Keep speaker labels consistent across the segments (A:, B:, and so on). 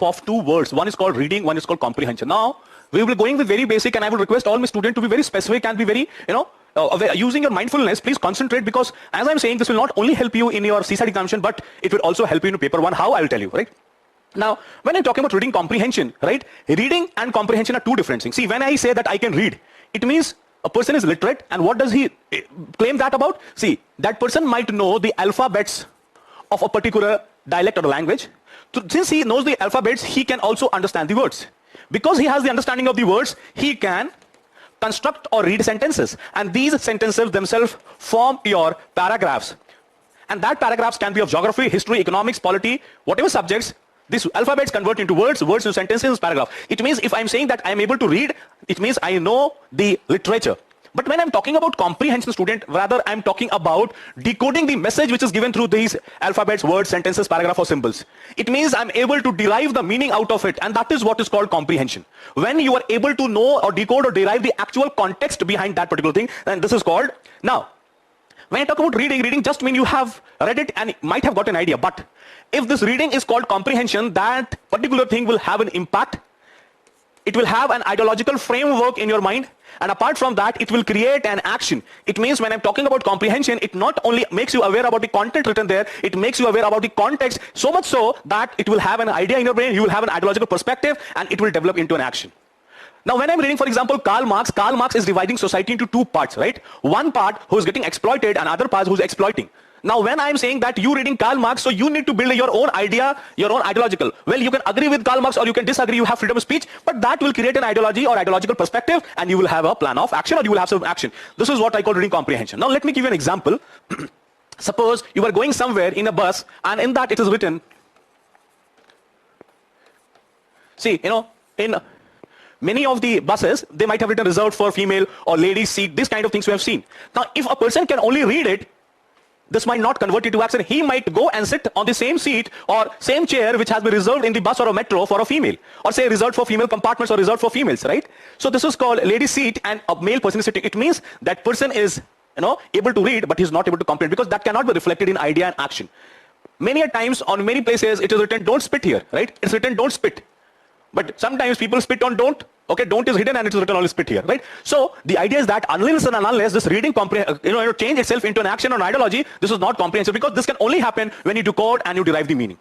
A: up of two words. One is called reading, one is called comprehension. Now, we will be going with very basic, and I will request all my students to be very specific and be very, using your mindfulness, please concentrate, because as I'm saying, this will not only help you in your CSAT examination, but it will also help you in paper 1. How? I will tell you, right? Now, when I'm talking about reading comprehension, right? Reading and comprehension are two different things. See, when I say that I can read, it means a person is literate, and what does he claim that about? See, that person might know the alphabets of a particular dialect or language. So since he knows the alphabets, he can also understand the words. Because he has the understanding of the words, he can construct or read sentences, and these sentences themselves form your paragraphs. And that paragraphs can be of geography, history, economics, polity, whatever subjects. These alphabets convert into words, words into sentences, paragraph. It means if I'm saying that I'm able to read, it means I know the literature. But when I'm talking about comprehension, student, rather I'm talking about decoding the message which is given through these alphabets, words, sentences, paragraph or symbols. It means I'm able to derive the meaning out of it, and that is what is called comprehension. When you are able to know or decode or derive the actual context behind that particular thing, then this is called. Now, when I talk about reading just means you have read it and might have got an idea. But if this reading is called comprehension, that particular thing will have an impact. It will have an ideological framework in your mind, and apart from that, it will create an action. It means when I'm talking about comprehension, it not only makes you aware about the content written there, it makes you aware about the context, so much so that it will have an idea in your brain, you will have an ideological perspective, and it will develop into an action. Now, when I'm reading, for example, Karl Marx is dividing society into two parts, right? One part who is getting exploited, and other part who's exploiting. Now, when I'm saying that you reading Karl Marx, so you need to build your own idea, your own ideological. Well, you can agree with Karl Marx or you can disagree, you have freedom of speech, but that will create an ideology or ideological perspective, and you will have a plan of action, or you will have some action. This is what I call reading comprehension. Now, let me give you an example. Suppose you are going somewhere in a bus, and in that it is written, see, in many of the buses, they might have written reserved for female or ladies seat, this kind of things we have seen. Now, if a person can only read it, this might not convert into action. He might go and sit on the same seat or same chair which has been reserved in the bus or a metro for a female, or say reserved for female compartments or reserved for females, right? So this is called lady seat and a male person is sitting. It means that person is, able to read, but he's not able to comprehend, because that cannot be reflected in idea and action. Many a times on many places it is written don't spit here, right? It's written don't spit. But sometimes people spit on don't. Okay, don't is hidden and it is written only spit here, right? So the idea is that unless this reading change itself into an action or an ideology, this is not comprehensive, because this can only happen when you decode and you derive the meaning.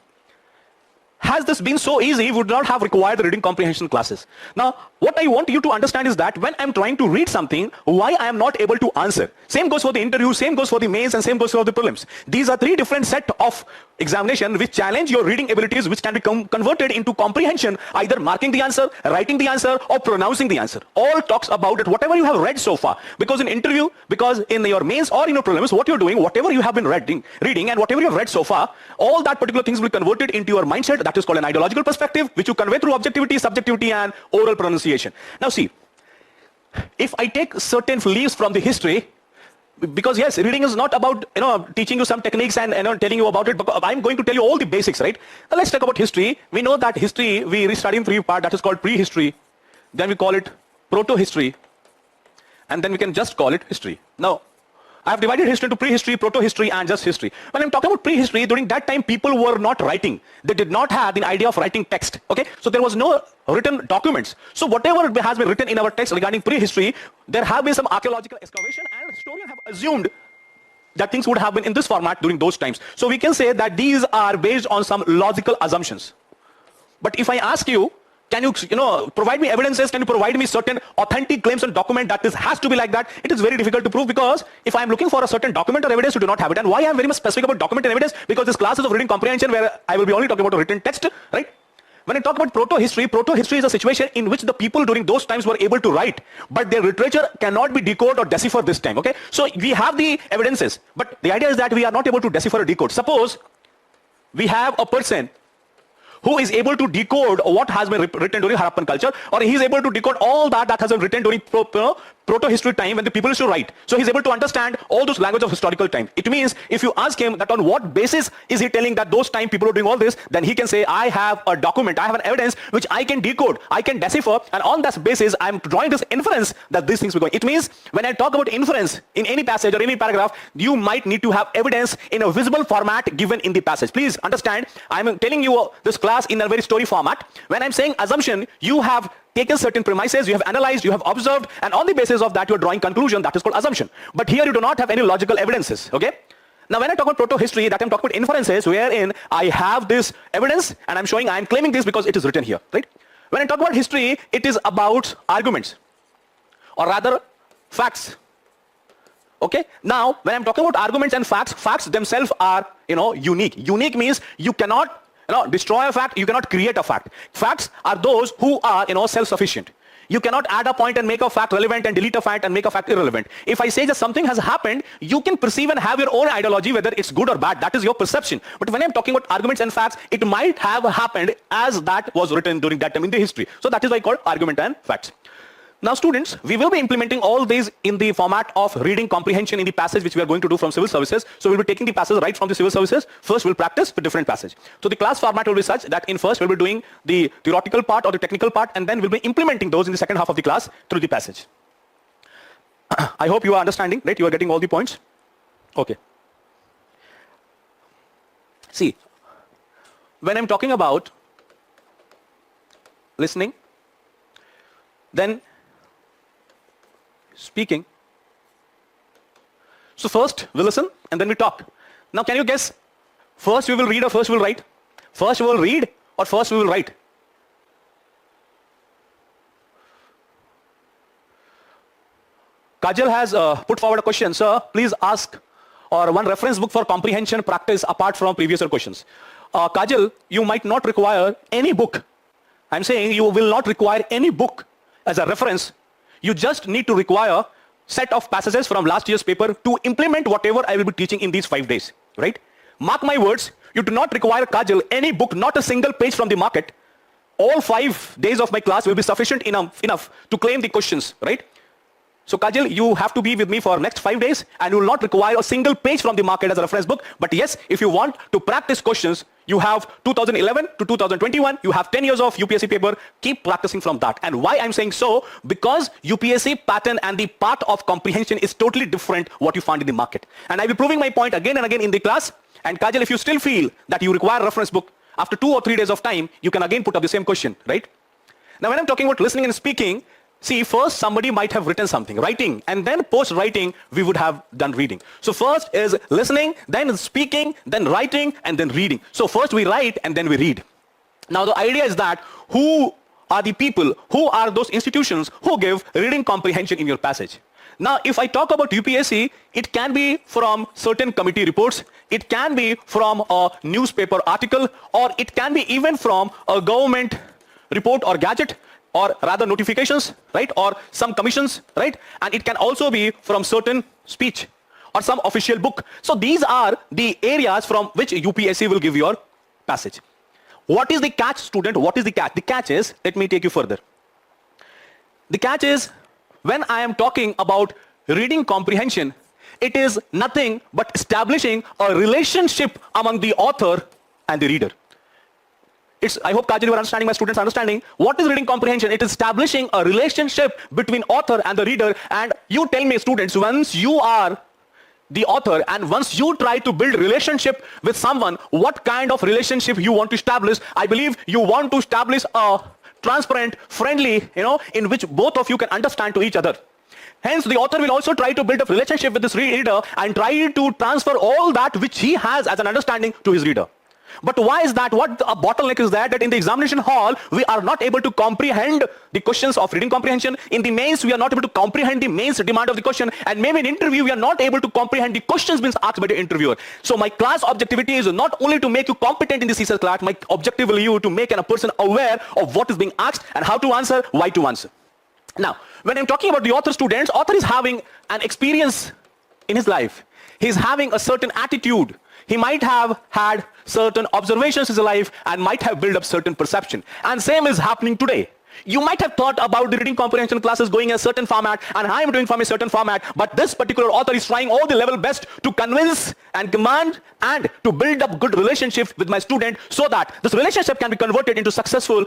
A: Has this been so easy, we would not have required the reading comprehension classes. Now, what I want you to understand is that when I'm trying to read something, why I am not able to answer. Same goes for the interview, same goes for the mains, and same goes for the prelims. These are three different set of examination which challenge your reading abilities, which can be converted into comprehension, either marking the answer, writing the answer, or pronouncing the answer. All talks about it, whatever you have read so far. Because in interview, because in your mains or in your prelims, what you're doing, whatever you have been reading and whatever you have read so far, all that particular things will be converted into your mindset. That is called an ideological perspective, which you convey through objectivity, subjectivity, and oral pronunciation. Now see, if I take certain leaves from the history, because yes, reading is not about teaching you some techniques and telling you about it, but I'm going to tell you all the basics, right? Now let's talk about history. We know that history we study in three parts. That is called prehistory, then we call it proto-history, and then we can just call it history. Now I have divided history into prehistory, proto-history, and just history. When I'm talking about prehistory, during that time people were not writing. They did not have the idea of writing text. Okay, so there was no written documents. So whatever has been written in our text regarding prehistory, there have been some archaeological excavation, and historians have assumed that things would have been in this format during those times. So we can say that these are based on some logical assumptions. But if I ask you, can you, provide me evidences? Can you provide me certain authentic claims and document that this has to be like that? It is very difficult to prove, because if I am looking for a certain document or evidence, you do not have it. And why I am very much specific about document and evidence? Because this class is of reading comprehension, where I will be only talking about a written text, right? When I talk about proto-history is a situation in which the people during those times were able to write, but their literature cannot be decoded or deciphered this time, okay? So we have the evidences, but the idea is that we are not able to decipher or decode. Suppose we have a person who is able to decode what has been written during Harappan culture, or he is able to decode all that has been written during proto-history time when the people used to write. So he is able to understand all those language of historical time. It means if you ask him that on what basis is he telling that those time people are doing all this, then he can say, I have a document, I have an evidence which I can decode, I can decipher, and on that basis I am drawing this inference that these things will go. It means when I talk about inference in any passage or any paragraph, you might need to have evidence in a visible format given in the passage. Please understand, I am telling you this class class in a very story format. When I'm saying assumption, you have taken certain premises, you have analyzed, you have observed, and on the basis of that, you're drawing conclusion. That is called assumption. But here you do not have any logical evidences, okay? Now, when I talk about proto-history, that I'm talking about inferences, wherein I have this evidence, and I'm showing, I'm claiming this because it is written here, right? When I talk about history, it is about arguments, or rather, facts. Okay? Now, when I'm talking about arguments and facts, facts themselves are, unique. Unique means you cannot, destroy a fact, you cannot create a fact. Facts are those who are, self-sufficient. You cannot add a point and make a fact relevant and delete a fact and make a fact irrelevant. If I say that something has happened, you can perceive and have your own ideology whether it's good or bad. That is your perception. But when I'm talking about arguments and facts, it might have happened as that was written during that time in the history. So that is why I call argument and facts. Now students, we will be implementing all these in the format of reading comprehension in the passage which we are going to do from civil services. So we'll be taking the passage right from the civil services. First we'll practice the different passage. So the class format will be such that in first we'll be doing the theoretical part or the technical part, and then we'll be implementing those in the second half of the class through the passage. I hope you are understanding, right? You are getting all the points? Okay. See, when I'm talking about listening, then speaking. So first we listen and then we talk. Now can you guess, first we will read or first we will write? First we will read or first we will write? Kajal has put forward a question. Sir, please ask or one reference book for comprehension practice apart from previous questions. Kajal, you might not require any book. I'm saying you will not require any book as a reference. You just need to require set of passages from last year's paper to implement whatever I will be teaching in these 5 days, right? Mark my words, you do not require, Kajal, any book, not a single page from the market. All 5 days of my class will be sufficient enough to claim the questions, right? So Kajal, you have to be with me for next 5 days and you will not require a single page from the market as a reference book. But yes, if you want to practice questions, you have 2011 to 2021, you have 10 years of UPSC paper, keep practicing from that. And why I'm saying so? Because UPSC pattern and the part of comprehension is totally different what you find in the market. And I'll be proving my point again and again in the class. And Kajal, if you still feel that you require a reference book, after 2 or 3 days of time, you can again put up the same question, right? Now when I'm talking about listening and speaking, see, first somebody might have written something, writing, and then post-writing, we would have done reading. So first is listening, then speaking, then writing, and then reading. So first we write and then we read. Now the idea is that who are the people, who are those institutions who give reading comprehension in your passage? Now if I talk about UPSC, it can be from certain committee reports, it can be from a newspaper article, or it can be even from a government report or gadget, or rather notifications, right? Or some commissions, right? And it can also be from certain speech or some official book. So these are the areas from which UPSC will give your passage. What is the catch, student? What is the catch? The catch is, let me take you further. The catch is, when I am talking about reading comprehension, it is nothing but establishing a relationship among the author and the reader. I hope Kajal, you are understanding, my students are understanding. What is reading comprehension? It is establishing a relationship between author and the reader. And you tell me, students, once you are the author and once you try to build relationship with someone, what kind of relationship you want to establish? I believe you want to establish a transparent, friendly, in which both of you can understand to each other. Hence, the author will also try to build a relationship with this reader and try to transfer all that which he has as an understanding to his reader. But why is that? What a bottleneck is that in the examination hall, we are not able to comprehend the questions of reading comprehension. In the mains, we are not able to comprehend the mains demand of the question. And maybe in interview, we are not able to comprehend the questions being asked by the interviewer. So my class objectivity is not only to make you competent in the CSAT class, my objective will be to make a person aware of what is being asked and how to answer, why to answer. Now, when I'm talking about the author, students, author is having an experience in his life. He's having a certain attitude. He might have had certain observations in his life and might have built up certain perception. And same is happening today. You might have thought about the reading comprehension classes going in a certain format, and I am doing from a certain format, but this particular author is trying all the level best to convince and command and to build up good relationship with my student so that this relationship can be converted into successful,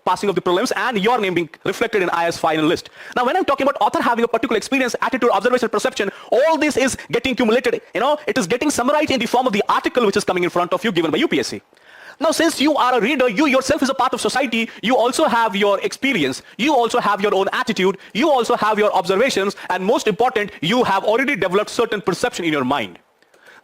A: passing of the prelims and your name being reflected in IAS final list. Now, when I'm talking about author having a particular experience, attitude, observation, perception, all this is getting accumulated, it is getting summarized in the form of the article which is coming in front of you given by UPSC. Now, since you are a reader, you yourself is a part of society, you also have your experience, you also have your own attitude, you also have your observations, and most important, you have already developed certain perception in your mind.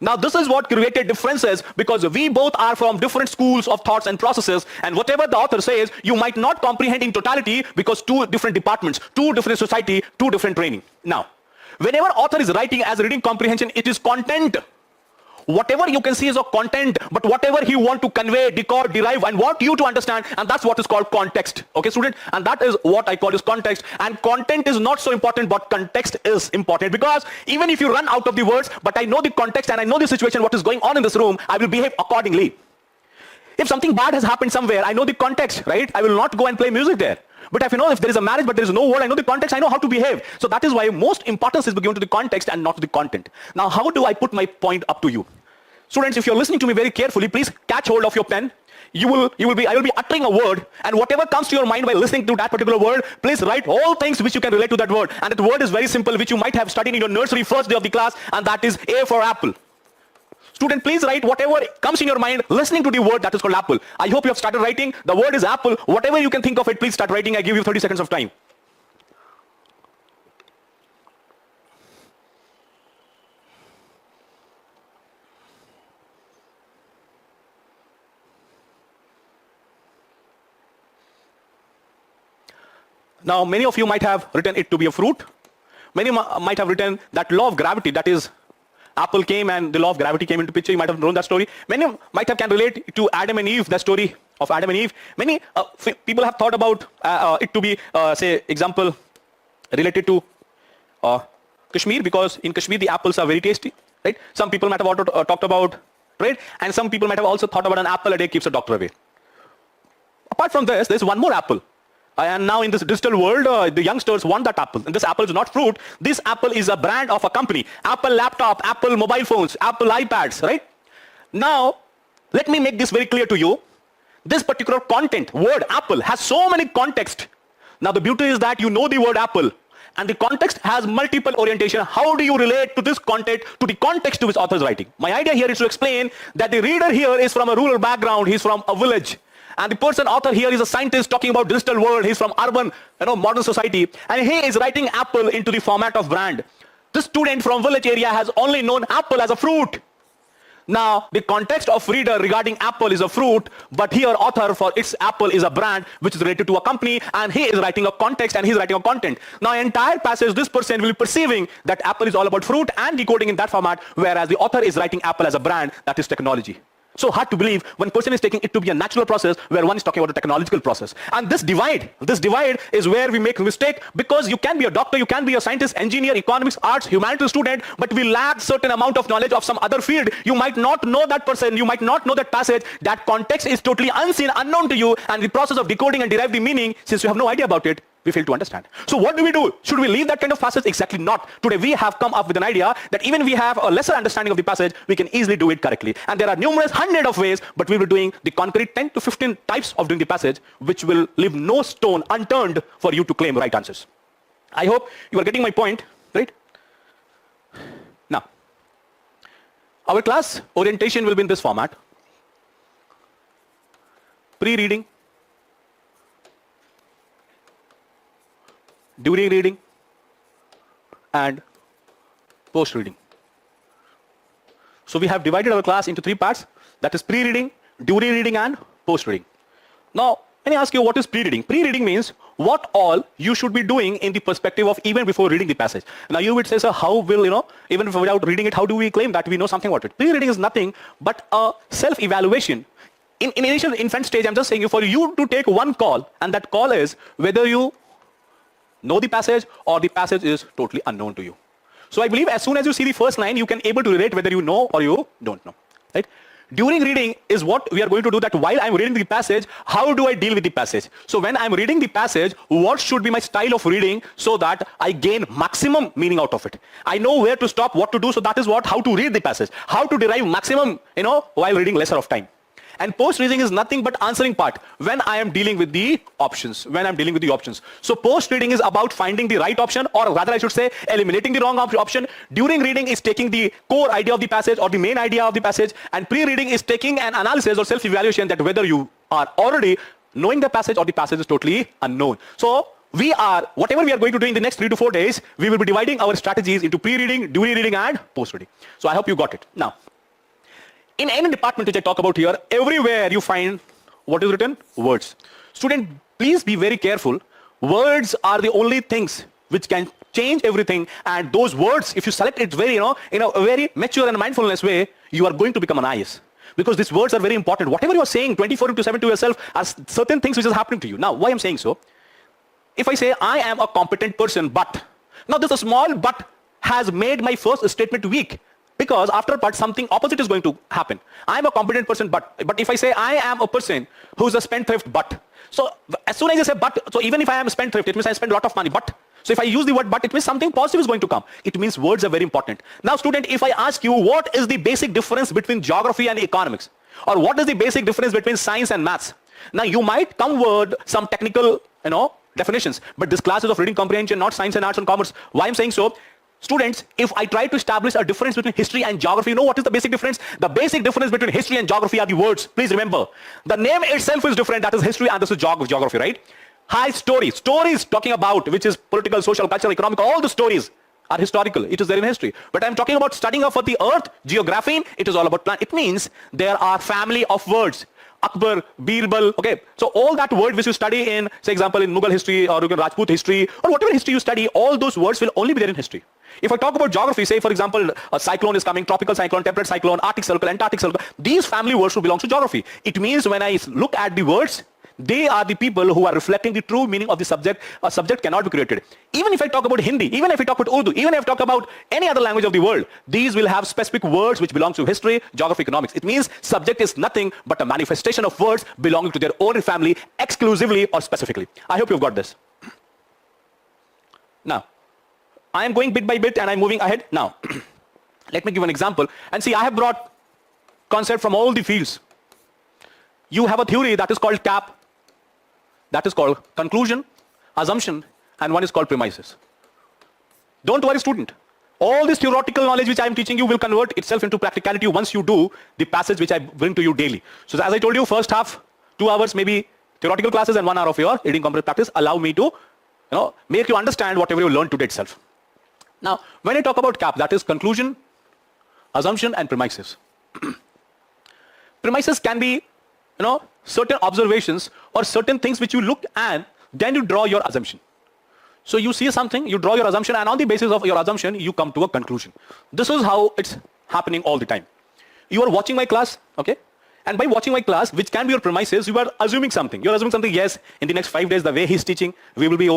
A: Now, this is what created differences, because we both are from different schools of thoughts and processes, and whatever the author says, you might not comprehend in totality because two different departments, two different society, two different training. Now, whenever author is writing as reading comprehension, it is content. Whatever you can see is a content, but whatever he want to convey, decode, derive, and want you to understand, and that's what is called context. Okay, student? And that is what I call is context. And content is not so important, but context is important, because even if you run out of the words, but I know the context and I know the situation, what is going on in this room, I will behave accordingly. If something bad has happened somewhere, I know the context, right? I will not go and play music there. But if you know, if there is a marriage but there is no word, I know the context, I know how to behave. So that is why most importance is given to the context and not to the content. Now, how do I put my point up to you? Students, if you're listening to me very carefully, please catch hold of your pen. I will be uttering a word, and whatever comes to your mind while listening to that particular word, please write all things which you can relate to that word. And that word is very simple, which you might have studied in your nursery first day of the class, and that is A for apple. Student, please write whatever comes in your mind listening to the word that is called apple. I hope you have started writing. The word is apple. Whatever you can think of it, please start writing. I give you 30 seconds of time. Now, many of you might have written it to be a fruit. Many might have written that law of gravity, that is, apple came and the law of gravity came into picture. You might have known that story. Many might have can relate to Adam and Eve, the story of Adam and Eve. Many people have thought about it to be, say, example related to Kashmir, because in Kashmir the apples are very tasty, right? Some people might have also talked about trade, and some people might have also thought about an apple a day keeps a doctor away. Apart from this, there's one more apple. And now in this digital world, the youngsters want that apple. And this apple is not fruit. This apple is a brand of a company. Apple laptop, Apple mobile phones, Apple iPads, right? Now, let me make this very clear to you. This particular content, word apple, has so many context. Now, the beauty is that you know the word apple. And the context has multiple orientation. How do you relate to this content, to the context to which author is writing? My idea here is to explain that the reader here is from a rural background. He's from a village. And the person author here is a scientist talking about digital world. He's from urban, modern society. And he is writing apple into the format of brand. This student from village area has only known apple as a fruit. Now, the context of reader regarding apple is a fruit, but here author for its apple is a brand which is related to a company, and he is writing a context and he is writing a content. Now, entire passage, this person will be perceiving that apple is all about fruit and decoding in that format, whereas the author is writing apple as a brand, that is technology. So hard to believe when person is taking it to be a natural process where one is talking about a technological process. And this divide is where we make a mistake, because you can be a doctor, you can be a scientist, engineer, economics, arts, humanities student, but we lack certain amount of knowledge of some other field. You might not know that person, you might not know that passage, that context is totally unseen, unknown to you, and the process of decoding and derive the meaning, since you have no idea about it, we fail to understand. So what do we do? Should we leave that kind of passage? Exactly not. Today we have come up with an idea that even we have a lesser understanding of the passage, we can easily do it correctly. And there are numerous hundred of ways, but we will be doing the concrete 10 to 15 types of doing the passage, which will leave no stone unturned for you to claim right answers. I hope you are getting my point, right? Now, our class orientation will be in this format. Pre-reading, during reading, and post-reading. So we have divided our class into three parts, that is pre-reading, during reading, and post-reading. Now, let me ask you, what is pre-reading? Pre-reading means what all you should be doing in the perspective of even before reading the passage. Now you would say, sir, how will, even without reading it, how do we claim that we know something about it? Pre-reading is nothing but a self-evaluation. In initial infant stage, I'm just saying for you to take one call, and that call is whether you know the passage or the passage is totally unknown to you. So I believe as soon as you see the first line, you can able to relate whether you know or you don't know, right? During reading is what we are going to do, that while I'm reading the passage, how do I deal with the passage? So when I'm reading the passage, what should be my style of reading so that I gain maximum meaning out of it? I know where to stop, what to do, so that is how to read the passage, how to derive maximum, while reading lesser of time. And post-reading is nothing but answering part when I am dealing with the options, So post-reading is about finding the right option, or rather I should say eliminating the wrong option. During reading is taking the core idea of the passage or the main idea of the passage, and pre-reading is taking an analysis or self-evaluation that whether you are already knowing the passage or the passage is totally unknown. So whatever we are going to do in the next 3 to 4 days, we will be dividing our strategies into pre-reading, during reading, and post-reading. So I hope you got it. Now, in any department which I talk about here, everywhere you find what is written? Words. Student, please be very careful. Words are the only things which can change everything, and those words, if you select it very, in a very mature and mindfulness way, you are going to become an IAS. Because these words are very important. Whatever you are saying 24/7 to yourself are certain things which is happening to you. Now, why I'm saying so? If I say I am a competent person, but now this a small but has made my first statement weak, because after but something opposite is going to happen. I am a competent person, but if I say I am a person who is a spendthrift, but so as soon as I say but, so even if I am a spendthrift, it means I spend a lot of money, but so if I use the word but, it means something positive is going to come. It means words are very important. Now student, if I ask you what is the basic difference between geography and economics, or what is the basic difference between science and maths, now you might come with some technical definitions, but this class is of reading comprehension, not science and arts and commerce. Why I'm saying so? Students, if I try to establish a difference between history and geography, you know what is the basic difference? The basic difference between history and geography are the words. Please remember, the name itself is different. That is history and this is geography, right? High stories talking about, which is political, social, cultural, economic, all the stories are historical. It is there in history. But I'm talking about studying of the earth, geography, it is all about plan. It means there are family of words. Akbar, Birbal, okay. So all that word which you study in, say example, in Mughal history or Rajput history or whatever history you study, all those words will only be there in history. If I talk about geography, say for example, a cyclone is coming, tropical cyclone, temperate cyclone, Arctic circle, Antarctic circle, these family words should belong to geography. It means when I look at the words, they are the people who are reflecting the true meaning of the subject. A subject cannot be created. Even if I talk about Hindi, even if I talk about Urdu, even if I talk about any other language of the world, these will have specific words which belong to history, geography, economics. It means subject is nothing but a manifestation of words belonging to their own family, exclusively or specifically. I hope you've got this. Now, I am going bit by bit and I'm moving ahead. Now, let me give an example. And see, I have brought concept from all the fields. You have a theory that is called CAP. That is called conclusion, assumption, and one is called premises. Don't worry, student. All this theoretical knowledge which I am teaching you will convert itself into practicality once you do the passage which I bring to you daily. So as I told you, first half, 2 hours maybe theoretical classes and 1 hour of your reading comprehension practice allow me to make you understand whatever you learned today itself. Now, when I talk about CAP, that is conclusion, assumption, and premises. Premises can be certain observations or certain things which you look at, then you draw your assumption. So you see something, you draw your assumption, and on the basis of your assumption, you come to a conclusion. This is how it's happening all the time. You are watching my class, okay? And by watching my class, which can be your premises, you are assuming something. You're assuming something, yes, in the next 5 days, the way he's teaching, we will be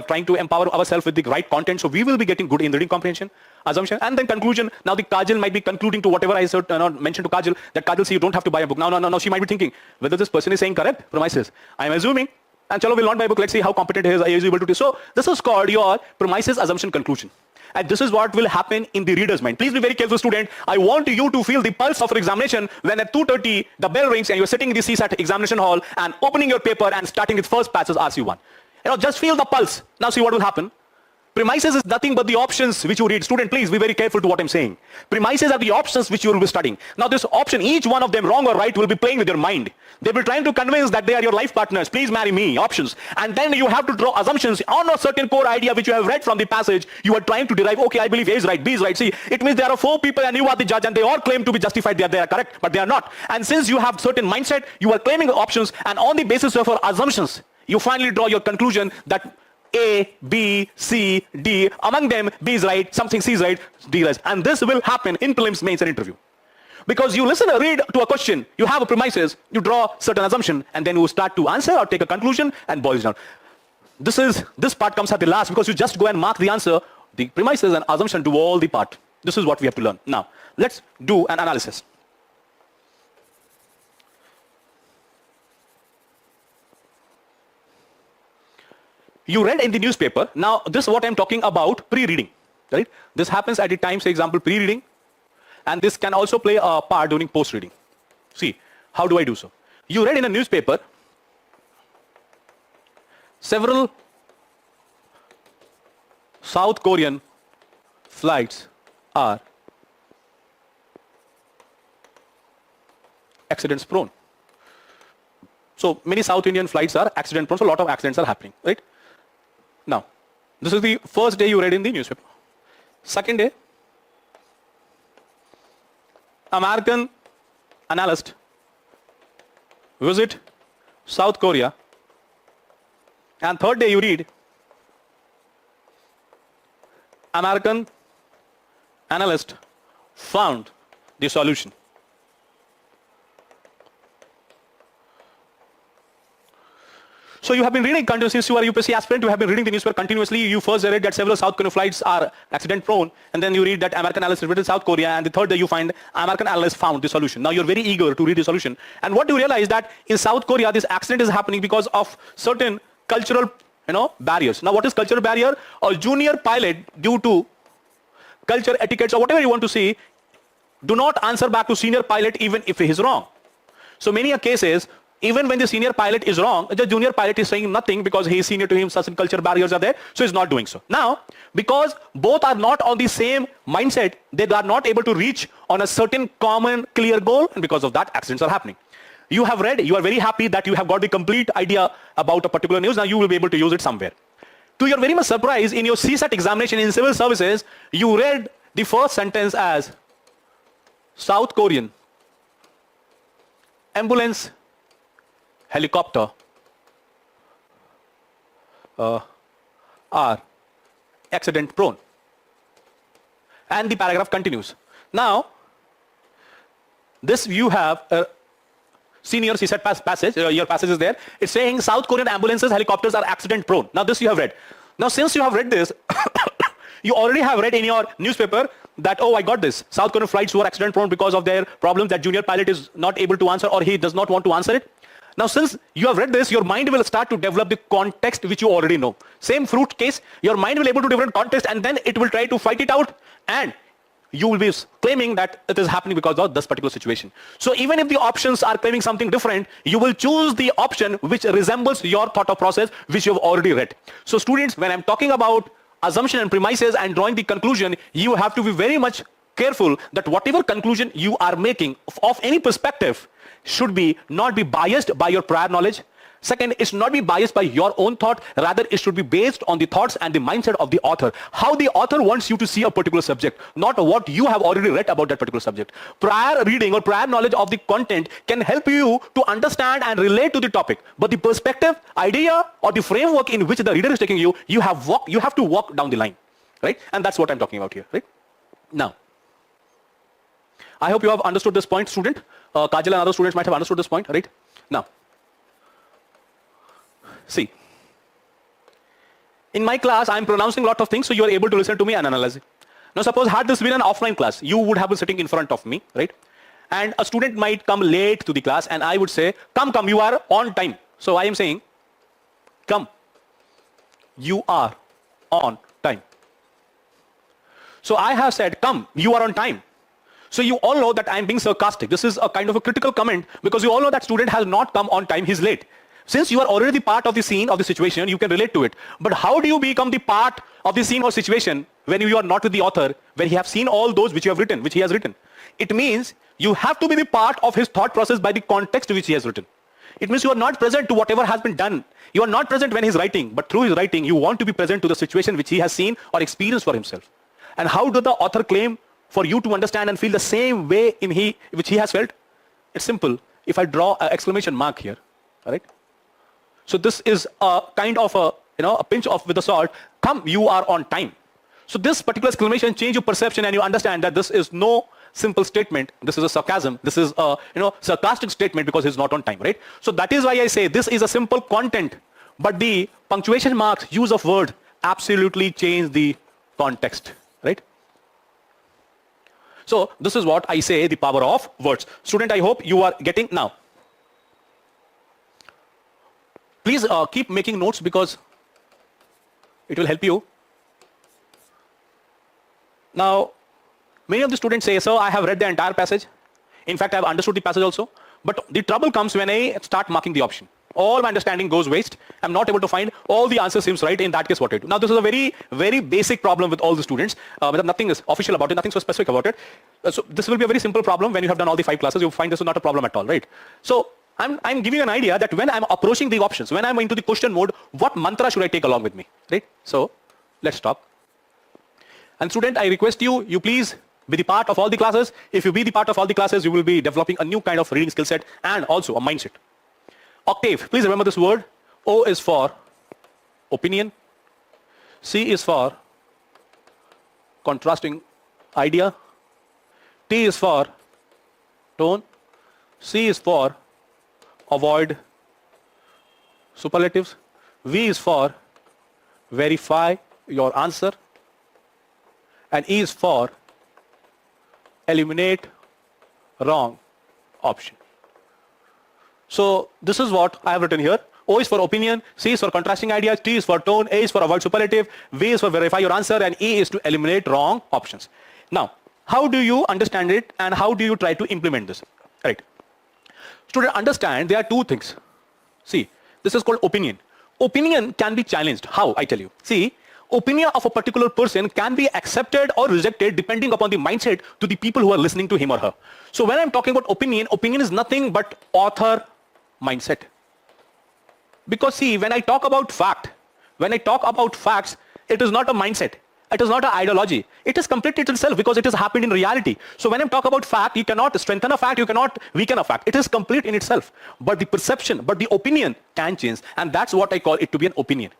A: trying to empower ourselves with the right content, so we will be getting good in reading comprehension, assumption, and then conclusion. Now the Kajal might be concluding to whatever I said, mentioned to Kajal, that Kajal, see, you don't have to buy a book. No, she might be thinking, whether this person is saying correct premises. I am assuming, and chalo, will not buy a book, let's see how competent he is able to do. So this is called your premises, assumption, conclusion. And this is what will happen in the reader's mind. Please be very careful, student. I want you to feel the pulse of your examination when at 2:30 the bell rings and you're sitting in the CSAT examination hall and opening your paper and starting with first passage RC1. Just feel the pulse. Now see what will happen. Premises is nothing but the options which you read. Student, please be very careful to what I'm saying. Premises are the options which you will be studying. Now this option, each one of them, wrong or right, will be playing with your mind. They will be trying to convince that they are your life partners. Please marry me, options. And then you have to draw assumptions on a certain core idea which you have read from the passage. You are trying to derive, okay, I believe A is right, B is right. See, it means there are 4 people and you are the judge and they all claim to be justified. They are correct, but they are not. And since you have certain mindset, you are claiming options, and on the basis of your assumptions, you finally draw your conclusion that A, B, C, D, among them B is right, something C is right, D is right. And this will happen in prelims, mains and interview. Because you listen or read to a question, you have a premises, you draw certain assumption, and then you start to answer or take a conclusion and boils down. This part comes at the last because you just go and mark the answer. The premises and assumption do all the part. This is what we have to learn. Now, let's do an analysis. You read in the newspaper. Now, this is what I'm talking about, pre-reading, right? This happens at the time, say example, pre-reading, and this can also play a part during post-reading. See, How do I do so? You read in a newspaper, several South Korean flights are accidents prone. So many South Indian flights are accident prone, so a lot of accidents are happening, right? Now, this is the first day you read in the newspaper. Second day, American analyst visit South Korea. And third day you read, American analyst found the solution. So you have been reading continuously, since you are a UPSC aspirant, you have been reading the newspaper continuously. You first read that several South Korean flights are accident prone, and then you read that American analyst visited South Korea, and the third day you find American analyst found the solution. Now you're very eager to read the solution. And what do you realize that in South Korea, this accident is happening because of certain cultural, barriers. Now what is cultural barrier? A junior pilot, due to culture, etiquettes, or whatever you want to see, do not answer back to senior pilot even if he is wrong. So many cases, even when the senior pilot is wrong, the junior pilot is saying nothing because he is senior to him, certain culture barriers are there, so he's not doing so. Now, because both are not on the same mindset, they are not able to reach on a certain common clear goal, and because of that, accidents are happening. You have read, you are very happy that you have got the complete idea about a particular news, now you will be able to use it somewhere. To your very much surprise, in your CSAT examination in civil services, you read the first sentence as South Korean ambulance helicopter are accident prone. And the paragraph continues. Now, this you have a senior CSAT passage, your passage is there. It's saying South Korean ambulances, helicopters are accident prone. Now this you have read. Now since you have read this, you already have read in your newspaper that, oh, I got this. South Korean flights were accident prone because of their problems that junior pilot is not able to answer, or he does not want to answer it. Now, since you have read this, your mind will start to develop the context which you already know. Same fruit case, your mind will able to develop context, and then it will try to fight it out, and you will be claiming that it is happening because of this particular situation. So even if the options are claiming something different, you will choose the option which resembles your thought of process which you have already read. So students, when I'm talking about assumption and premises and drawing the conclusion, you have to be very much careful that whatever conclusion you are making of any perspective should be not be biased by your prior knowledge. Second, it should not be biased by your own thought. Rather, it should be based on the thoughts and the mindset of the author. How the author wants you to see a particular subject, not what you have already read about that particular subject. Prior reading or prior knowledge of the content can help you to understand and relate to the topic. But the perspective, idea, or the framework in which the reader is taking you, you have to walk down the line, right? And that's what I'm talking about here, right? Now, I hope you have understood this point, student. Kajal and other students might have understood this point, right? Now, see, in my class, I'm pronouncing a lot of things, so you are able to listen to me and analyze it. Now, suppose had this been an offline class, you would have been sitting in front of me, right? And a student might come late to the class, and I would say, come, you are on time. So I am saying, come, you are on time. So I have said, come, you are on time. So you all know that I am being sarcastic. This is a kind of a critical comment because you all know that student has not come on time, he's late. Since you are already part of the scene, of the situation, you can relate to it. But how do you become the part of the scene or situation when you are not with the author, when he have seen all those which you have written, which he has written? It means you have to be the part of his thought process by the context which he has written. It means you are not present to whatever has been done. You are not present when he's writing, but through his writing, you want to be present to the situation which he has seen or experienced for himself. And how does the author claim for you to understand and feel the same way which he has felt? It's simple. If I draw an exclamation mark here, all right? So this is a kind of a pinch of with the salt. Come, you are on time. So this particular exclamation change your perception, and you understand that this is no simple statement. This is a sarcasm. This is a sarcastic statement because he's not on time, right? So that is why I say this is a simple content, but the punctuation marks, use of word, absolutely change the context, right? So this is what I say, the power of words. Student, I hope you are getting now. Please keep making notes because it will help you. Now, many of the students say, sir, I have read the entire passage. In fact, I have understood the passage also. But the trouble comes when I start marking the option. All my understanding goes waste. I'm not able to find all the answers seems right. In that case, what I do. Now, this is a very, very basic problem with all the students. Nothing is official about it, nothing so specific about it. So this will be a very simple problem. When you have done all the 5 classes, you'll find this is not a problem at all, right? So I'm giving you an idea that when I'm approaching the options, when I'm into the question mode, what mantra should I take along with me, right? So let's stop. And student, I request you, you please be the part of all the classes. If you be the part of all the classes, you will be developing a new kind of reading skill set and also a mindset. Octave, please remember this word. O is for opinion. C is for contrasting idea. T is for tone. C is for avoid superlatives. V is for verify your answer. And E is for eliminate wrong option. So this is what I have written here. O is for opinion, C is for contrasting ideas, T is for tone, A is for avoid superlative, V is for verify your answer, and E is to eliminate wrong options. Now, how do you understand it and how do you try to implement this? Right. Student, understand there are 2 things. See, this is called opinion. Opinion can be challenged. How? I tell you. See, opinion of a particular person can be accepted or rejected depending upon the mindset to the people who are listening to him or her. So when I'm talking about opinion, opinion is nothing but author mindset. Because see, when I talk about fact, when I talk about facts, it is not a mindset. It is not an ideology. It is complete it itself because it has happened in reality. So when I'm talking about fact, you cannot strengthen a fact, you cannot weaken a fact. It is complete in itself. But the perception, but the opinion can change. And that's what I call it to be an opinion.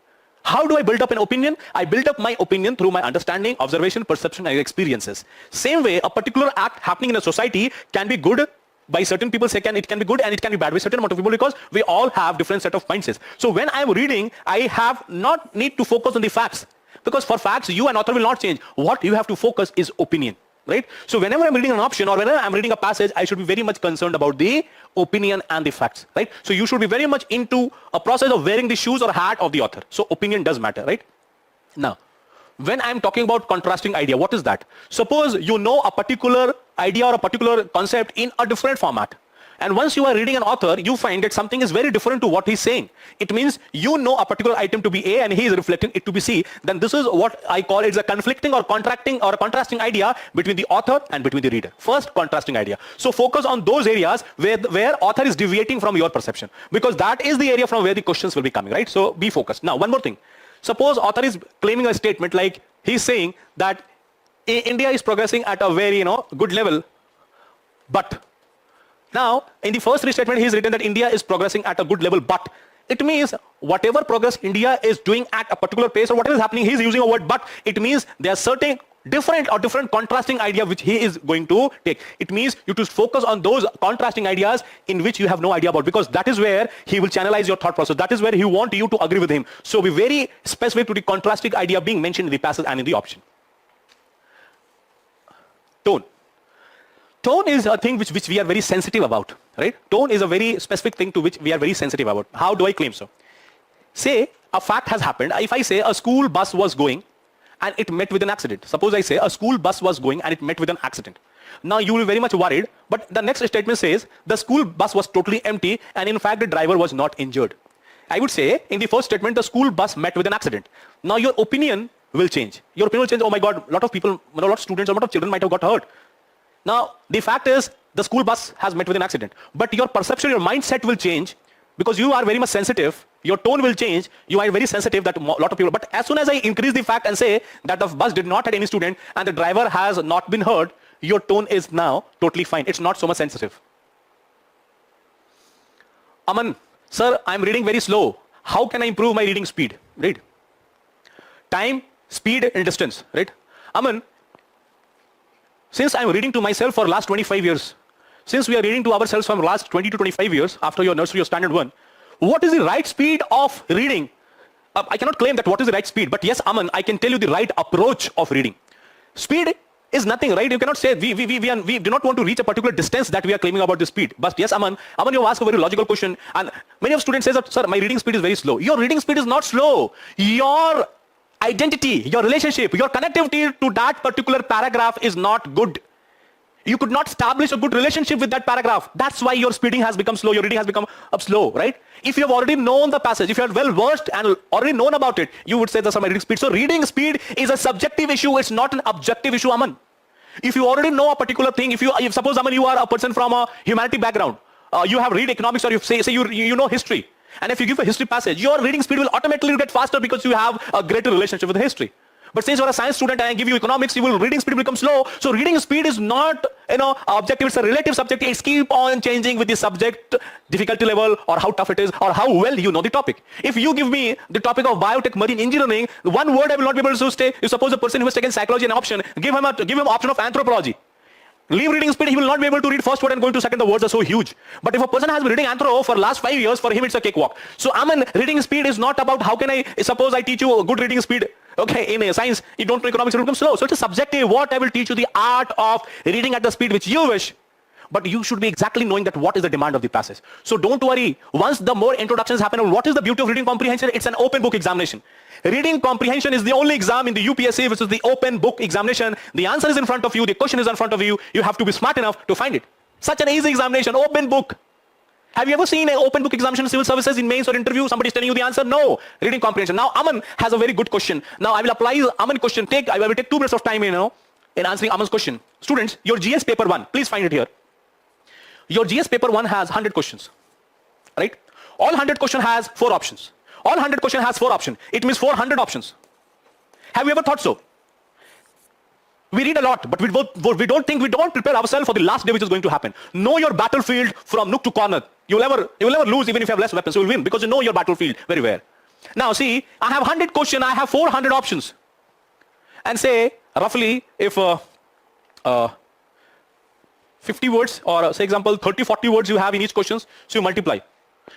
A: How do I build up an opinion? I build up my opinion through my understanding, observation, perception, and experiences. Same way, a particular act happening in a society can be good by certain people, it can be good, and it can be bad by certain amount of people because we all have different set of mindsets. So when I'm reading, I have not need to focus on the facts. Because for facts, you and author will not change. What you have to focus is opinion, right? So whenever I'm reading an option or whenever I'm reading a passage, I should be very much concerned about the opinion and the facts, right? So you should be very much into a process of wearing the shoes or hat of the author. So opinion does matter, right? Now, when I'm talking about contrasting idea, what is that? Suppose you know a particular idea or a particular concept in a different format. And once you are reading an author, you find that something is very different to what he's saying. It means you know a particular item to be A and he is reflecting it to be C. Then this is what I call it's a conflicting or contrasting idea between the author and between the reader. First, contrasting idea. So focus on those areas where author is deviating from your perception. Because that is the area from where the questions will be coming, right? So be focused. Now, one more thing. Suppose author is claiming a statement like he's saying that India is progressing at a very, good level, but now, in the first restatement, he's written that India is progressing at a good level, but it means whatever progress India is doing at a particular pace or whatever is happening, he's using a word but. It means there are certain different contrasting idea which he is going to take. It means you to focus on those contrasting ideas in which you have no idea about, because that is where he will channelize your thought process. That is where he wants you to agree with him. So be very specific to the contrasting idea being mentioned in the passage and in the option. Tone. Tone is a thing which we are very sensitive about, right? Tone is a very specific thing to which we are very sensitive about. How do I claim so? Say a fact has happened. If I say a school bus was going and it met with an accident. Suppose I say a school bus was going and it met with an accident. Now you will be very much worried, but the next statement says the school bus was totally empty and in fact the driver was not injured. I would say in the first statement the school bus met with an accident. Now your opinion will change. Your opinion will change. Oh my God, a lot of people, a lot of students, a lot of children might have got hurt. Now, the fact is, the school bus has met with an accident. But your perception, your mindset will change because you are very much sensitive. Your tone will change. You are very sensitive that a lot of people. But as soon as I increase the fact and say that the bus did not have any student and the driver has not been hurt, your tone is now totally fine. It's not so much sensitive. Aman, sir, I'm reading very slow. How can I improve my reading speed? Read. Time, speed, and distance. Right? Aman, since I'm reading to myself for last 25 years, since we are reading to ourselves from last 20 to 25 years after your nursery or standard 1, what is the right speed of reading? I cannot claim that what is the right speed, but yes, Aman, I can tell you the right approach of reading. Speed is nothing, right? You cannot say we do not want to reach a particular distance that we are claiming about the speed. But yes, Aman, you ask a very logical question, and many of students say that, sir, my reading speed is very slow. Your reading speed is not slow. Your identity, your relationship, your connectivity to that particular paragraph is not good. You could not establish a good relationship with that paragraph. That's why your speeding has become slow, your reading has become slow, right? If you have already known the passage, if you are well versed and already known about it, you would say that's my reading speed. So reading speed is a subjective issue, it's not an objective issue, Aman. If you already know a particular thing, if suppose, Aman, you are a person from a humanity background, you have read economics, or you say you know history, and if you give a history passage, your reading speed will automatically get faster because you have a greater relationship with history. But since you're a science student and I give you economics, your reading speed will become slow. So reading speed is not, objective, it's a relative subjective. It's keep on changing with the subject difficulty level, or how tough it is, or how well you know the topic. If you give me the topic of biotech marine engineering, one word I will not be able to say. You suppose a person who has taken psychology an option, give him option of anthropology. Leave reading speed, he will not be able to read first word and going to second, the words are so huge. But if a person has been reading anthro for last 5 years, for him it's a cakewalk. So reading speed is not about how can suppose I teach you a good reading speed. Okay, in science, you don't know economics, it will become slow. So it's a subjective. What I will teach you the art of reading at the speed which you wish. But you should be exactly knowing that what is the demand of the passage. So don't worry. Once the more introductions happen, what is the beauty of reading comprehension? It's an open book examination. Reading comprehension is the only exam in the UPSC which is the open book examination. The answer is in front of you. The question is in front of you. You have to be smart enough to find it. Such an easy examination, open book. Have you ever seen an open book examination in civil services in mains or interview? Somebody is telling you the answer? No. Reading comprehension. Now Aman has a very good question. Now I will apply Aman question. I will take 2 minutes of time in answering Aman's question. Students, your GS paper 1, please find it here. Your GS paper 1 has 100 questions, right? All 100 question has 4 options. All 100 question has 4 options. It means 400 options. Have you ever thought so? We read a lot, but we don't prepare ourselves for the last day which is going to happen. Know your battlefield from nook to corner. You will never lose even if you have less weapons. You will win because you know your battlefield very well. Now see, I have 100 question, I have 400 options. And say, roughly, if 50 words, or say example, 30, 40 words you have in each question, so you multiply.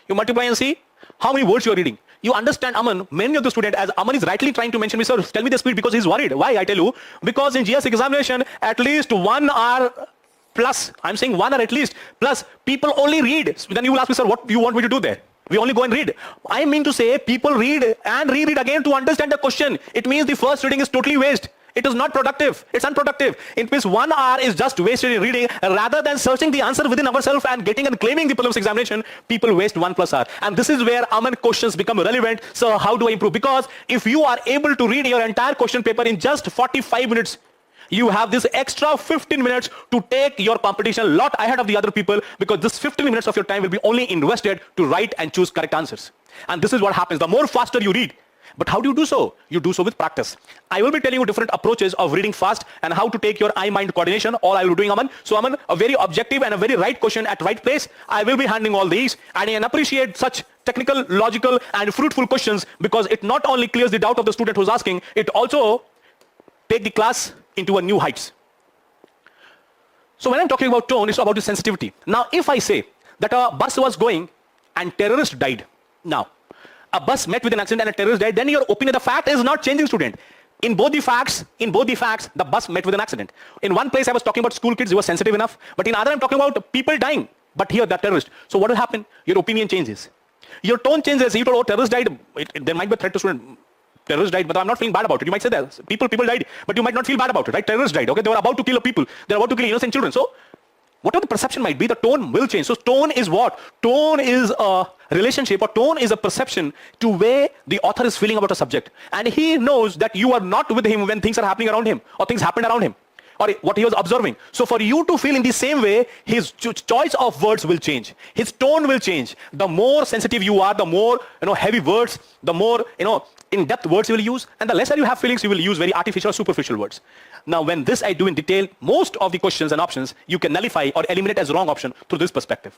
A: You multiply and see how many words you are reading. You understand, Aman, many of the students, as Aman is rightly trying to mention, sir, tell me the speed, because he's worried. Why? I tell you, because in GS examination, at least 1 hour plus, I'm saying 1 hour at least, plus people only read. Then you will ask me, sir, what do you want me to do there? We only go and read. I mean to say, people read and reread again to understand the question. It means the first reading is totally waste. It is not productive. It's unproductive. It means 1 hour is just wasted in reading. Rather than searching the answer within ourselves and getting and claiming the prelims examination, people waste 1+ hour. And this is where Aman questions become relevant. So how do I improve? Because if you are able to read your entire question paper in just 45 minutes, you have this extra 15 minutes to take your competition a lot ahead of the other people, because this 15 minutes of your time will be only invested to write and choose correct answers. And this is what happens. The more faster you read. But how do you do so? You do so with practice. I will be telling you different approaches of reading fast and how to take your eye-mind coordination. All I will be doing, Aman. So Aman, a very objective and a very right question at right place. I will be handling all these, and I appreciate such technical, logical and fruitful questions, because it not only clears the doubt of the student who's asking, it also take the class into a new heights. So when I'm talking about tone, it's about the sensitivity. Now, if I say that a bus was going and terrorist died, now, a bus met with an accident and a terrorist died, then your opinion, the fact is not changing, student. In both the facts, the bus met with an accident. In one place I was talking about school kids, you were sensitive enough, but in other I'm talking about people dying, but here the terrorist. So what will happen? Your opinion changes. Your tone changes. You told, oh, terrorist died, there might be a threat to student. Terrorist died, but I'm not feeling bad about it. You might say that. People died, but you might not feel bad about it, right? Terrorists died, okay? They were about to kill people. They're about to kill innocent children. So whatever the perception might be, the tone will change. So tone is what? Tone is a relationship, or tone is a perception to where the author is feeling about a subject. And he knows that you are not with him when things are happening around him, or things happened around him, or what he was observing. So for you to feel in the same way, his choice of words will change. His tone will change. The more sensitive you are, the more heavy words, the more in-depth words you will use, and the lesser you have feelings, you will use very artificial, superficial words. Now, when this I do in detail, most of the questions and options you can nullify or eliminate as wrong option through this perspective.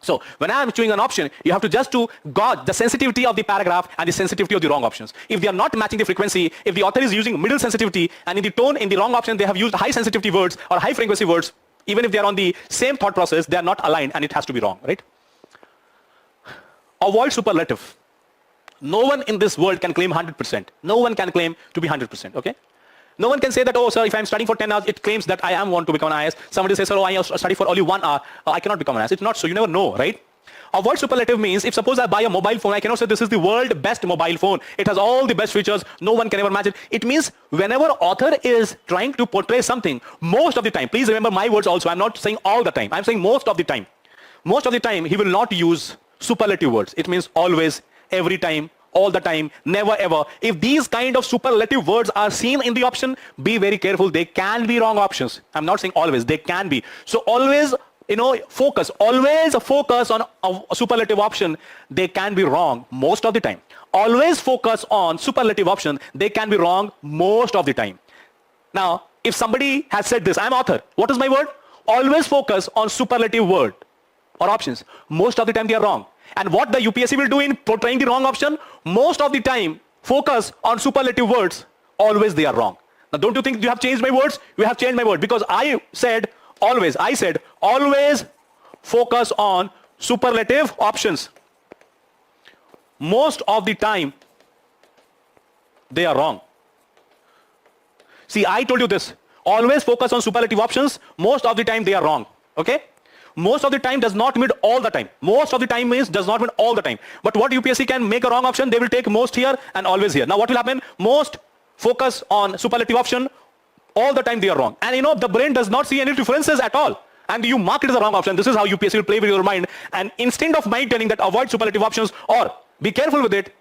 A: So when I am choosing an option, you have to just to gauge the sensitivity of the paragraph and the sensitivity of the wrong options. If they are not matching the frequency, if the author is using middle sensitivity, and in the tone, in the wrong option, they have used high sensitivity words or high frequency words, even if they are on the same thought process, they are not aligned, and it has to be wrong, right? Avoid superlative. No one in this world can claim 100%. No one can claim to be 100%, okay? No one can say that, oh, sir, if I'm studying for 10 hours, it claims that I am want to become an IAS. Somebody says, sir, oh, I study for only 1 hour. I cannot become an IAS. It's not so. You never know, right? Avoid superlative means if suppose I buy a mobile phone, I cannot say this is the world best mobile phone. It has all the best features. No one can ever match it. It means whenever author is trying to portray something, most of the time, please remember my words also. I'm not saying all the time. I'm saying most of the time. Most of the time, he will not use superlative words. It means always, every time, all the time, never ever. If these kind of superlative words are seen in the option, be very careful. They can be wrong options. I'm not saying always. They can be. So always, always focus on a superlative option. They can be wrong most of the time. Always focus on superlative option. They can be wrong most of the time. Now, if somebody has said this, I'm author. What is my word? Always focus on superlative word or options. Most of the time they are wrong. And what the UPSC will do in portraying the wrong option, most of the time, focus on superlative words. Always they are wrong. Now, don't you think you have changed my words? You have changed my word because I said always focus on superlative options. Most of the time, they are wrong. See, I told you this. Always focus on superlative options. Most of the time, they are wrong. Okay? Most of the time does not mean all the time. Most of the time means does not mean all the time. But what UPSC can make a wrong option, they will take most here and always here. Now, what will happen? Most focus on superlative option. All the time they are wrong. And the brain does not see any differences at all. And you mark it as a wrong option. This is how UPSC will play with your mind. And instead of mind telling that avoid superlative options or be careful with it,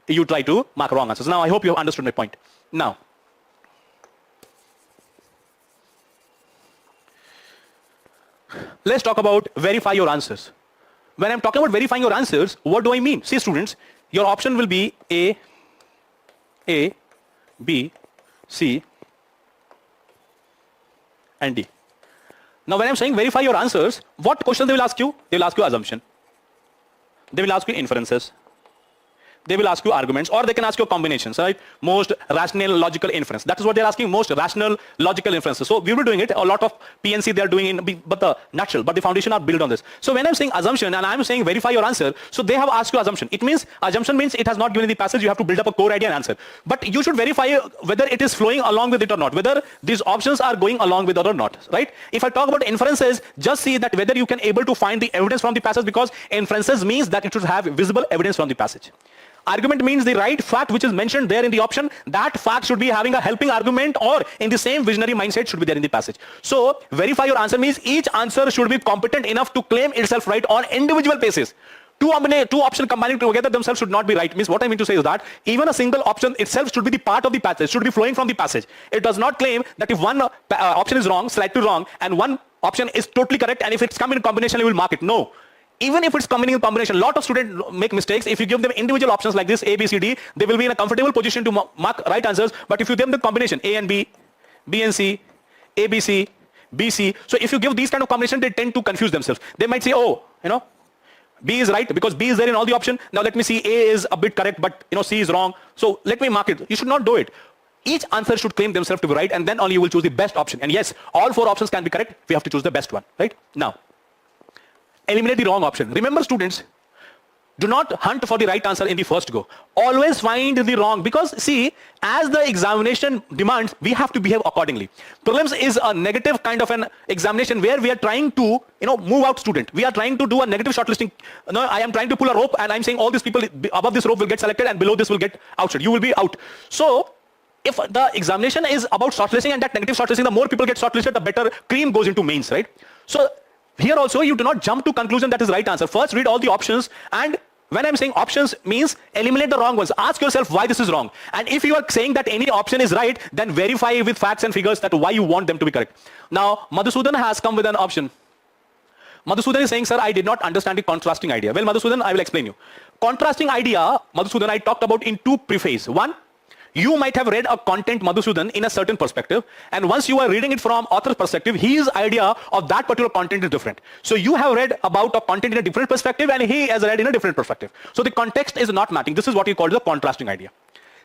A: you try to mark wrong answers. Now, I hope you have understood my point. Now, let's talk about verify your answers. When I'm talking about verifying your answers, what do I mean? See, students, your option will be A, B, C, and D. Now, when I'm saying verify your answers, what questions they will ask you? They will ask you assumption. They will ask you inferences. They will ask you arguments, or they can ask you combinations, right? Most rational logical inference. That is what they're asking, most rational logical inferences. So we will be doing it. A lot of PNC they are doing but the foundation are built on this. So when I'm saying assumption and I'm saying verify your answer, so they have asked you assumption. It means assumption means it has not given the passage. You have to build up a core idea and answer. But you should verify whether it is flowing along with it or not, whether these options are going along with it or not, right? If I talk about inferences, just see that whether you can able to find the evidence from the passage, because inferences means that it should have visible evidence from the passage. Argument means the right fact which is mentioned there in the option. That fact should be having a helping argument or in the same visionary mindset should be there in the passage. So verify your answer means each answer should be competent enough to claim itself right on individual basis. Two options combining together themselves should not be right. Means what I mean to say is that even a single option itself should be the part of the passage, should be flowing from the passage. It does not claim that if one option is wrong, slightly wrong, and one option is totally correct, and if it's come in combination, you will mark it. No. Even if it's coming in combination, a lot of students make mistakes. If you give them individual options like this, A, B, C, D, they will be in a comfortable position to mark right answers. But if you give them the combination, A and B, B and C, A, B, C, B, C. So if you give these kind of combinations, they tend to confuse themselves. They might say, oh, B is right because B is there in all the option. Now let me see, A is a bit correct, but C is wrong. So let me mark it. You should not do it. Each answer should claim themselves to be right, and then only you will choose the best option. And yes, all four options can be correct. We have to choose the best one, right? Now, eliminate the wrong option. Remember, students, do not hunt for the right answer in the first go. Always find the wrong, because see, as the examination demands, we have to behave accordingly. Prelims is a negative kind of an examination where we are trying to, move out student. We are trying to do a negative shortlisting. I am trying to pull a rope and I'm saying all these people above this rope will get selected and below this will get outside. You will be out. So, if the examination is about shortlisting and that negative shortlisting, the more people get shortlisted, the better cream goes into mains, right? So, here also, you do not jump to conclusion that is right answer. First, read all the options, and when I'm saying options means eliminate the wrong ones. Ask yourself why this is wrong. And if you are saying that any option is right, then verify with facts and figures that why you want them to be correct. Now, Madhusudan has come with an option. Madhusudan is saying, sir, I did not understand the contrasting idea. Well, Madhusudan, I will explain you. Contrasting idea, Madhusudan, I talked about in two preface. One, you might have read a content, Madhusudan, in a certain perspective, and once you are reading it from author's perspective, his idea of that particular content is different. So you have read about a content in a different perspective, and he has read in a different perspective. So the context is not matching. This is what you call the contrasting idea.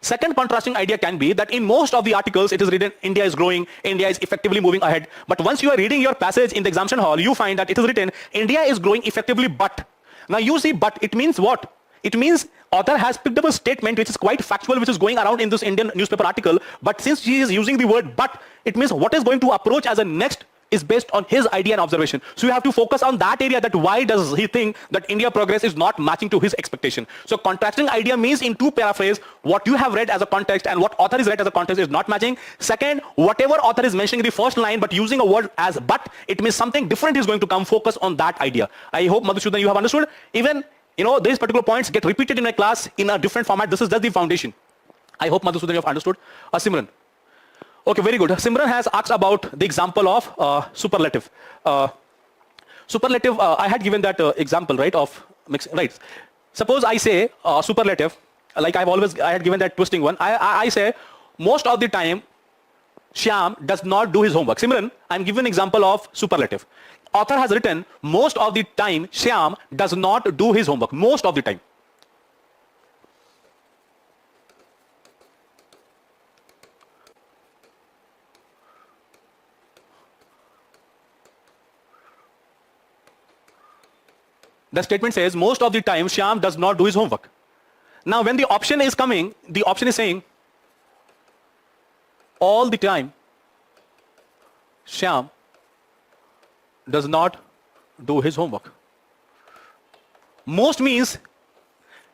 A: Second contrasting idea can be that in most of the articles, it is written, India is growing, India is effectively moving ahead. But once you are reading your passage in the examination hall, you find that it is written, India is growing effectively, but. Now you see, but, it means what? It means author has picked up a statement which is quite factual, which is going around in this Indian newspaper article. But since he is using the word but, it means what is going to approach as a next is based on his idea and observation. So you have to focus on that area, that why does he think that India progress is not matching to his expectation. So contrasting idea means, in two paraphrase, what you have read as a context and what author is read as a context is not matching. Second, whatever author is mentioning in the first line but using a word as but, it means something different is going to come. Focus on that idea. I hope, Madhusudan, you have understood. Even, these particular points get repeated in my class in a different format. This is just the foundation. I hope, Madhusudan, you have understood. Simran. Okay, very good. Simran has asked about the example of superlative. Superlative, I had given that example, right, of mixing, right. Suppose I say superlative, like I had given that twisting one. I say, most of the time, Shyam does not do his homework. Simran, I'm giving an example of superlative. Author has written, most of the time, Shyam does not do his homework. Most of the time. The statement says, most of the time, Shyam does not do his homework. Now, when the option is coming, the option is saying, all the time, Shyam does not do his homework. Most means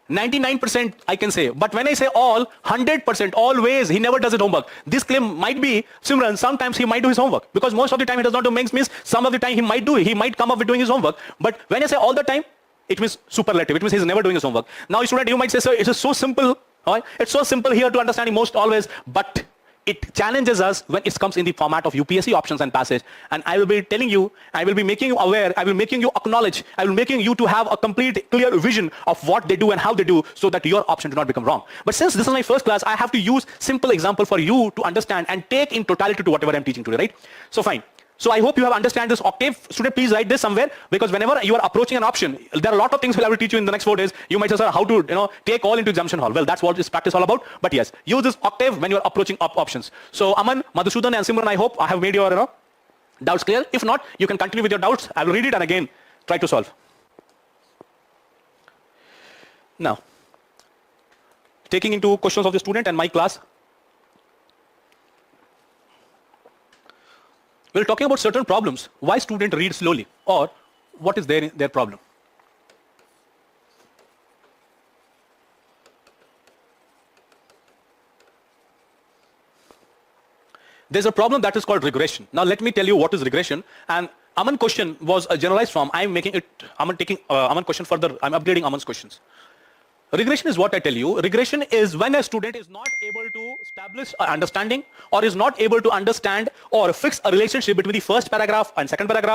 A: 99% I can say, but when I say all, 100%, always, he never does his homework. This claim might be, Simran, sometimes he might do his homework, because most of the time he does not do, means some of the time he might do, he might come up with doing his homework. But when I say all the time, it means superlative, it means he's never doing his homework. Now, student, you might say, sir, it is so simple, right? It's so simple here to understanding most always, but it challenges us when it comes in the format of UPSC options and passage. And I will be telling you, I will be making you aware, I will making you acknowledge, I will making you to have a complete clear vision of what they do and how they do, so that your option do not become wrong. But since this is my first class, I have to use simple example for you to understand and take in totality to whatever I'm teaching today, right? So fine. So I hope you have understand this octave. Student, please write this somewhere, because whenever you are approaching an option, there are a lot of things I will teach you in the next 4 days. You might say, sir, how to take all into examination hall. Well, that's what this practice all about. But yes, use this octave when you are approaching options. So Aman, Madhusudan and Simran, I hope I have made your doubts clear. If not, you can continue with your doubts. I will read it and again try to solve. Now, taking into questions of the student and my class, we're talking about certain problems. Why students read slowly, or what is their problem? There's a problem that is called regression. Now let me tell you what is regression. And Aman question was a generalized form. I'm making it, Aman taking Aman question further. I'm upgrading Aman's questions. Regression is what I tell you. Regression is when a student is not able to establish an understanding, or is not able to understand or fix a relationship between the first paragraph and second paragraph.